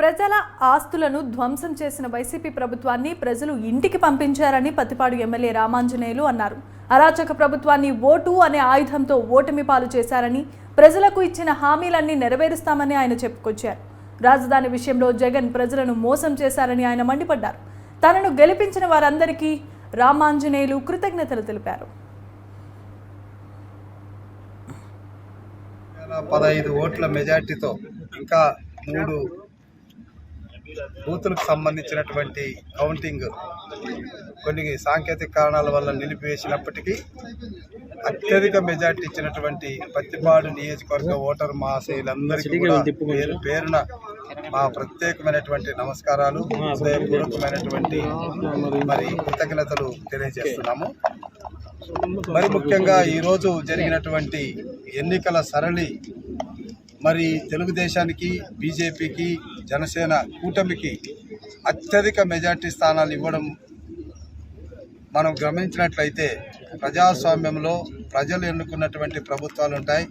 ప్రజల ఆస్తులను ధ్వంసం చేసిన వైసీపీ ప్రభుత్వాన్ని ప్రజలు ఇంటికి పంపించారని పత్తిపాడు ఎమ్మెల్యే రామాంజనేయులు అన్నారు. అరాచక ప్రభుత్వాన్ని ఓటు అనే ఆయుధంతో ఓటమి పాలు చేశారని, ప్రజలకు ఇచ్చిన హామీలన్నీ నెరవేరుస్తామని ఆయన చెప్పుకొచ్చారు. రాజధాని విషయంలో జగన్ ప్రజలను మోసం చేశారని ఆయన మండిపడ్డారు. తనను గెలిపించిన వారందరికీ రామాంజనేయులు కృతజ్ఞతలు తెలిపారు. 15 ఓట్ల మెజార్టీతో ఇంకా 3 బూతులకు సంబంధించినటువంటి కౌంటింగ్ కొన్ని సాంకేతిక కారణాల వల్ల నిలిపివేసినప్పటికీ అత్యధిక మెజార్టీ ఇచ్చినటువంటి పత్తిపాడు నియోజకవర్గ ఓటర్ మహాశయులందరికీ కూడా పేరు పేరున మా ప్రత్యేకమైనటువంటి నమస్కారాలు, హృదయపూర్వకమైనటువంటి కృతజ్ఞతలు తెలియజేస్తున్నాము. మరి ముఖ్యంగా ఈరోజు జరిగినటువంటి ఎన్నికల సరళి తెలుగుదేశానికి, బీజేపీకి, జనసేన కూటమికి అత్యధిక మెజార్టీ స్థానాలు ఇవ్వడం మనం గమనించినట్లయితే, ప్రజాస్వామ్యంలో ప్రజలు ఎన్నుకున్నటువంటి ప్రభుత్వాలు ఉంటాయి.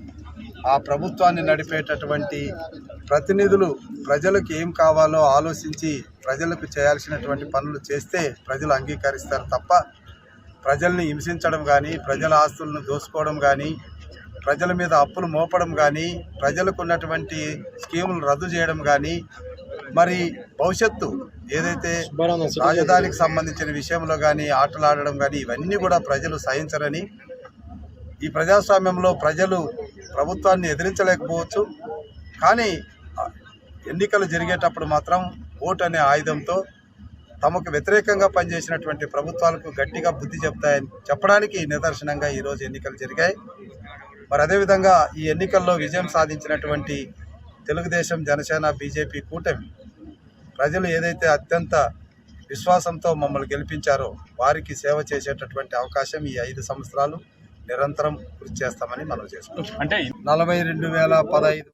ఆ ప్రభుత్వాన్ని నడిపేటటువంటి ప్రతినిధులు ప్రజలకు ఏం కావాలో ఆలోచించి ప్రజలకు చేయాల్సినటువంటి పనులు చేస్తే ప్రజలు అంగీకరిస్తారు తప్ప ప్రజల్ని హింసించడం కానీ, ప్రజల ఆస్తులను దోసుకోవడం కానీ, ప్రజల మీద అప్పులు మోపడం కానీ, ప్రజలకు ఉన్నటువంటి స్కీములు రద్దు చేయడం కానీ, భవిష్యత్తు ఏదైతే రాజధానికి సంబంధించిన విషయంలో కానీ ఆటలాడడం కానీ ఇవన్నీ కూడా ప్రజలు సహించరని, ఈ ప్రజాస్వామ్యంలో ప్రజలు ప్రభుత్వాన్ని ఎదిరించలేకపోవచ్చు, కానీ ఎన్నికలు జరిగేటప్పుడు మాత్రం ఓటు అనే ఆయుధంతో తమకు వ్యతిరేకంగా పనిచేసినటువంటి ప్రభుత్వాలకు గట్టిగా బుద్ధి చెప్తాయని చెప్పడానికి నిదర్శనంగా ఈరోజు ఎన్నికలు జరిగాయి. అదేవిధంగా ఈ ఎన్నికల్లో విజయం సాధించినటువంటి తెలుగుదేశం, జనసేన, బీజేపీ కూటమి ప్రజలు ఏదైతే అత్యంత విశ్వాసంతో మమ్మల్ని గెలిపించారో వారికి సేవ చేసేటటువంటి అవకాశం ఈ 5 సంవత్సరాలు నిరంతరం కృషి చేస్తామని మనం చేసుకుంటాం. అంటే 42,015